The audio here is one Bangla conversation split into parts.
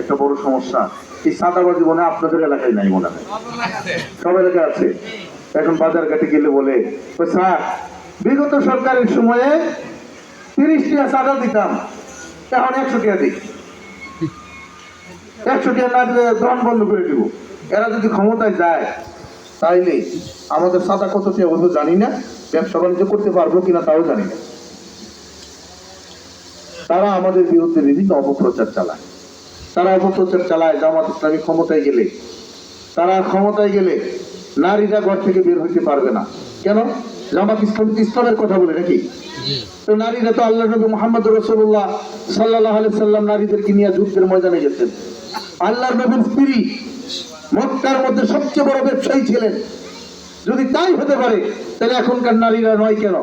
একটা বড় সমস্যা এই চাঁদাবাজি মনে হয় আপনাদের এলাকায় নাই, মনে হয় সব এলাকায় আছে। এখন বাজার ঘাটে গেলে বলে, স্যার বিগত সরকারের সময়ে 30 টাকা চাঁদা দিতাম, এখন 100 টাকা দিই, 100 টাকা না দিলে দোকান বন্ধ করে দিব। এরা যদি ক্ষমতায় যায় তাইলে আমাদের চাঁদা কত টাকা বলবো জানি না, ব্যবসা বাণিজ্য করতে পারবো কিনা তাও জানি না। তারা আমাদের বিরুদ্ধে বিভিন্ন অপপ্রচার চালায়। তারা অপপ্রচার চালায় জামাত ইসলামী ক্ষমতায় গেলে, তারা ক্ষমতায় গেলে নারীরা ঘর থেকে বের হইতে পারবে না। কেন? জামাত ইসলাম ইসলামের কথা বলে নাকি? তো নারীরা তো আল্লাহ নবী মুহাম্মদ রাসূলুল্লাহ সাল্লাল্লাহু আলাইহি সাল্লাম নারীদেরকে নিয়ে যুদ্ধের ময়দানে গেছেন। আল্লাহর নবীর স্ত্রী মক্কার মধ্যে সবচেয়ে বড় ব্যবসায়ী ছিলেন। যদি তাই হতে পারে তাহলে এখনকার নারীরা নয় কেন?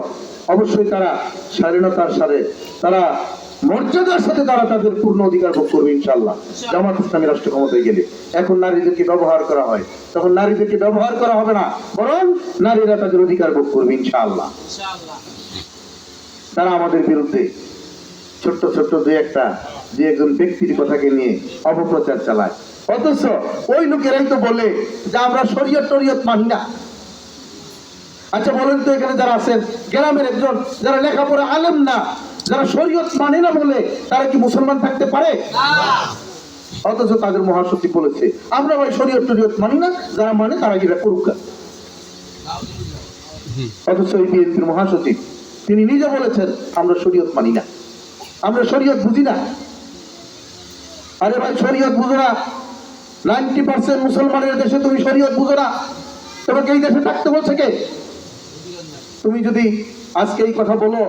অবশ্যই তারা স্বাধীনতার সাথে, তারা মর্যাদার সাথে তারা তাদের পূর্ণ অধিকার ভোগ করবে ইনশাআল্লাহ জামাত ইসলামী রাষ্ট্র ক্ষমতায় গেলে। এখন নারীদেরকে ব্যবহার করা হয়, তখন নারীদেরকে ব্যবহার করা হবে না, বরং নারীরা তাদের অধিকার ভোগ করবে ইনশাআল্লাহ। তারা আমাদের বিরুদ্ধে ছোট্ট ছোট্ট দুই একজন ব্যক্তির কথাকে নিয়ে অপপ্রচার চালায়, অথচ ওই লোকেরাই তো বলে যে আমরা শরীয়ত টরিয়ত মানি না। আচ্ছা বলেন তো, এখানে যারা আছেন গ্রামের একজন যারা লেখাপড়া আলেম না, যারা শরীয়ত মানে না বলে তারা কি মুসলমান থাকতে পারে? অথচ তাদের মহাসচিব বলেছে আমরা ভাই শরীয়ত টরিয়ত মানি না, যারা মানে তারা কি করুক। অথচ এই বিএনপির মহাসচিব তিনি নিজে বলেছেন আমরা শরীয়ত মানি না, আমরা শরীয়ত বুঝি না। আরে ভাই শরীয়ত বুঝো না? 90% মুসলমানের দেশে তুমি শরীয়ত বুঝো না, তোমাকে এই দেশে থাকতে বলছে কে? তুমি যদি আজকে এই কথা বলো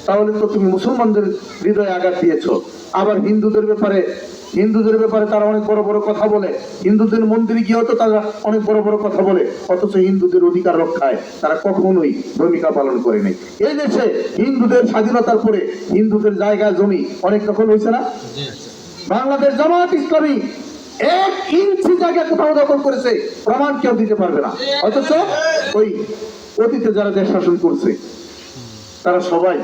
তাহলে তো তুমি মুসলমানদের হৃদয়ে আঘাত দিয়েছো। আবার হিন্দুদের ব্যাপারে তারা অনেক বড় বড় কথা বলে, হিন্দুদের মন্দিরে গিয়েও তো তারা অনেক বড় বড় কথা বলে, অথচ হিন্দুদের অধিকার রক্ষায় তারা কখনোই ভূমিকা পালন করে নাই। এই দেশে হিন্দুদের স্বাধীনতার পরে হিন্দুদের জায়গা জমি অনেক দখল হয়েছে না? বাংলাদেশ জামাত ইসলামী 1 ইঞ্চি জায়গা কোথাও দখল করেছে প্রমাণ কেউ দিতে পারবে না। অথচ ওই অতীতে যারা দেশ শাসন করছে তারা সবাই,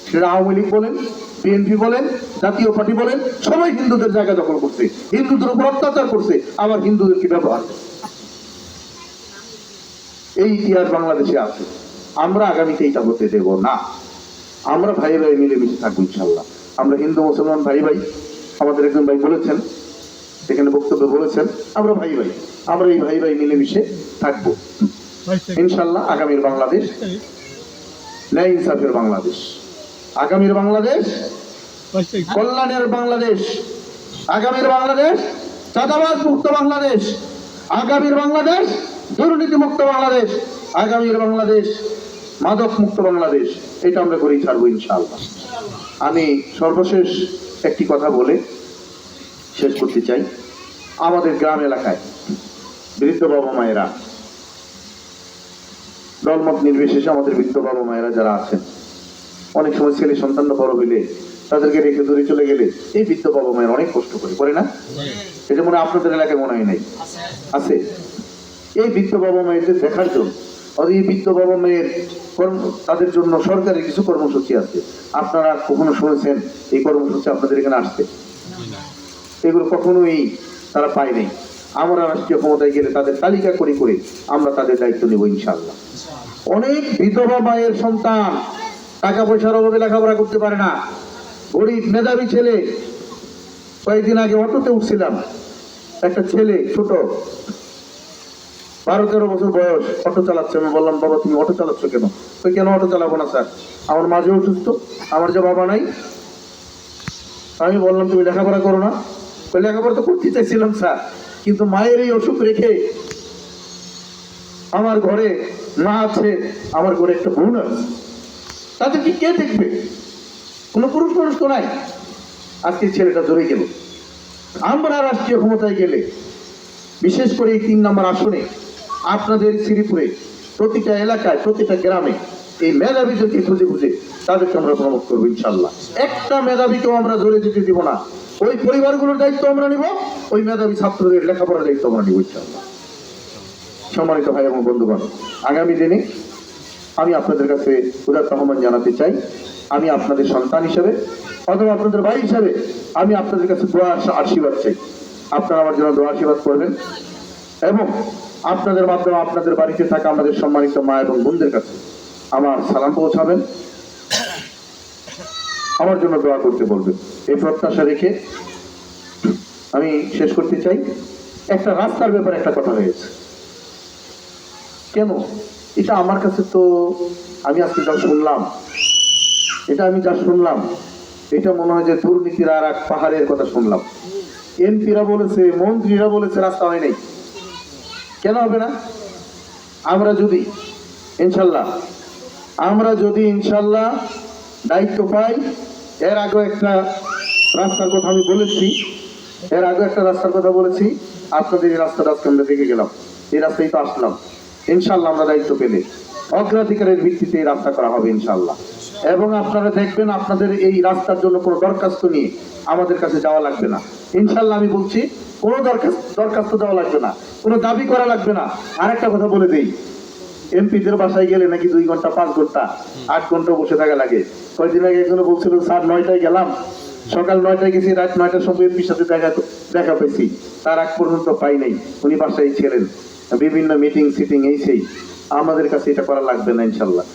সেটা আওয়ামী লীগ বলেন, বিএনপি বলেন, জাতীয় পার্টি বলেন, সবাই হিন্দুদের জায়গা দখল করছে, হিন্দুদের উপর অত্যাচার করছে, আবার হিন্দুদেরকে ব্যবহার করছে। এই ইতিহাস বাংলাদেশে আছে। আমরা আগামীতে এটা হতে দেব না। আমরা ভাই ভাই মিলেমিশে থাকবো ইনশাআল্লাহ। আমরা হিন্দু মুসলমান ভাই ভাই, আমাদের একজন ভাই বলেছেন, এখানে বক্তব্য বলেছেন আমরা ভাই ভাই, আমরা এই ভাই ভাই মিলেমিশে থাকবো ইনশাআল্লাহ। আগামীর বাংলাদেশ ন্যায় ইনসাফের বাংলাদেশ, আগামীর বাংলাদেশ কল্যাণের বাংলাদেশ, আগামীর বাংলাদেশ চাঁদাবাজ মুক্ত বাংলাদেশ, আগামীর বাংলাদেশ দুর্নীতি মুক্ত বাংলাদেশ, আগামীর বাংলাদেশ মাদক মুক্ত বাংলাদেশ। এটা আমরা করেই ছাড়বো ইনশাআল্লাহ। আমি সর্বশেষ একটি কথা বলে শেষ করতে চাই। আমাদের গ্রাম এলাকায় বৃদ্ধ বাবা মায়েরা, দলমত নির্বিশেষে আমাদের বৃদ্ধ বাবা মায়েরা যারা আছেন, অনেক সময় ছেলে সন্তানরা বড় হইলে তাদেরকে রেখে দূরে চলে গেলে এই বৃদ্ধ বাবা মায়ের অনেক কষ্ট করে না? এটা মনে হয় আপনাদের এলাকায় মনে হয় নাই, আছে। এই বৃদ্ধ বাবা মায়েদের দেখার জন্য, এই বৃদ্ধ বাবা মায়ের তাদের জন্য সরকারের কিছু কর্মসূচি আছে। আপনারা কখনো শুনেছেন এই কর্মসূচি আপনাদের এখানে আসছে? এগুলো কখনোই তারা পায় নাই। আমরা রাষ্ট্রীয় ক্ষমতায় গেলে তাদের তালিকা করে করে আমরা তাদের দায়িত্ব নেব ইনশাআল্লাহ। অনেক বিধবা মায়ের সন্তান টাকা পয়সার অভাবে লেখাপড়া করতে পারে না, গরিব মেধাবী ছেলে। কয়েকদিন আগে অটোতে উঠছিলাম, একটা ছেলে ছোট 12-13 বছর বয়স অটো চালাচ্ছে। আমি বললাম বাবা তুমি অটো চালাচ্ছ কেন? তো কেন অটো চালাবো না স্যার, আমার মাঝে অসুস্থ, আমার যে বাবা নাই। আমি বললাম তুমি লেখাপড়া করো না? লেখাপড়া তো করতে চাইছিলাম স্যার, কিন্তু মায়ের এই অসুখ রেখে আমার ঘরে মা আছে, আমার ঘরে একটা বোন আছে, তাদেরকে কে দেখবে? কোনো পুরুষ মানুষ তো নাই। আজকে ছেলেটা ধরে গেল। আমরা রাষ্ট্রীয় ক্ষমতায় গেলে, বিশেষ করে এই 3 নম্বর আসনে আপনাদের শ্রীপুরে প্রতিটা এলাকায় প্রতিটা গ্রামে এই মেধাবীদেরকে খুঁজে খুঁজে তাদেরকে আমরা প্রমোট করবো ইনশাআল্লাহ। একটা মেধাবীকেও আমরা ধরে যেতে দিব না। ওই পরিবারগুলোর দায়িত্ব আমরা নিব, ওই মেধাবী ছাত্রদের লেখাপড়ার দায়িত্ব আমরা নিব ইনশাআল্লাহ। সম্মানিত ভাই এবং বন্ধুগণ, আগামী দিনে আমি আপনাদের কাছে উদাত্ত আহ্বান জানাতে চাই, আমি আপনাদের সন্তান হিসেবে অথবা আপনাদের ভাই হিসাবে আমি আপনাদের কাছে দোয়া আশীর্বাদ চাই। আপনারা আমার জন্য দোয়া আশীর্বাদ করবেন এবং আপনাদের মাধ্যমে আপনাদের বাড়িতে থাকা আমাদের সম্মানিত মা এবং বোনদের কাছে আমার সালাম পৌঁছাবেন, আমার জন্য দোয়া করতে বলবেন। এই প্রত্যাশা রেখে আমি শেষ করতে চাই। একটা রাস্তার ব্যাপারে একটা কথা হয়েছে, কেন এটা আমার কাছে তো আমি আজকে যা শুনলাম, এটা মনে হয় যে দুর্নীতির আর এক পাহাড়ের কথা শুনলাম। এমপিরা বলেছে, মন্ত্রীরা বলেছে রাস্তা হয় নাই, কেন হবে না? আমরা যদি ইনশাল্লাহ দায়িত্ব পাই, এর আগে একটা রাস্তার কথা বলেছি, আপনাদের এই রাস্তাটা আজকে আমরা দেখে গেলাম, এই রাস্তায় তো আসলাম। ইনশাল্লাহ আমরা দায়িত্ব পেলে অগ্রাধিকারের ভিত্তিতে এই রাস্তা করা হবে ইনশাল্লাহ। এবং আপনারা দেখবেন আপনাদের এই রাস্তার জন্য কোনো দরখাস্ত নিয়ে আমাদের কাছে যাওয়া লাগবে না ইনশাল্লাহ। আমি বলছি কোনো দরখাস্ত দেওয়া লাগবে না, কোনো দাবি করা লাগবে না। আরেকটা কথা বলে দেই, এমপিদের বাসায় গেলে নাকি 2 ঘন্টা 5 ঘন্টা 8 ঘন্টা বসে থাকা লাগে। কয়েকদিন আগে একজন বলছিল স্যার 9টায় গেলাম, সকাল 9টায় গেছি, রাত 9টার সময় এমপির সাথে দেখা পেয়েছি, তার আগ পর্যন্ত পাই নাই, উনি বাসায় ছিলেন, বিভিন্ন মিটিং সিটিং এই সেই। আমাদের কাছে এটা করা লাগবে না ইনশাল্লাহ।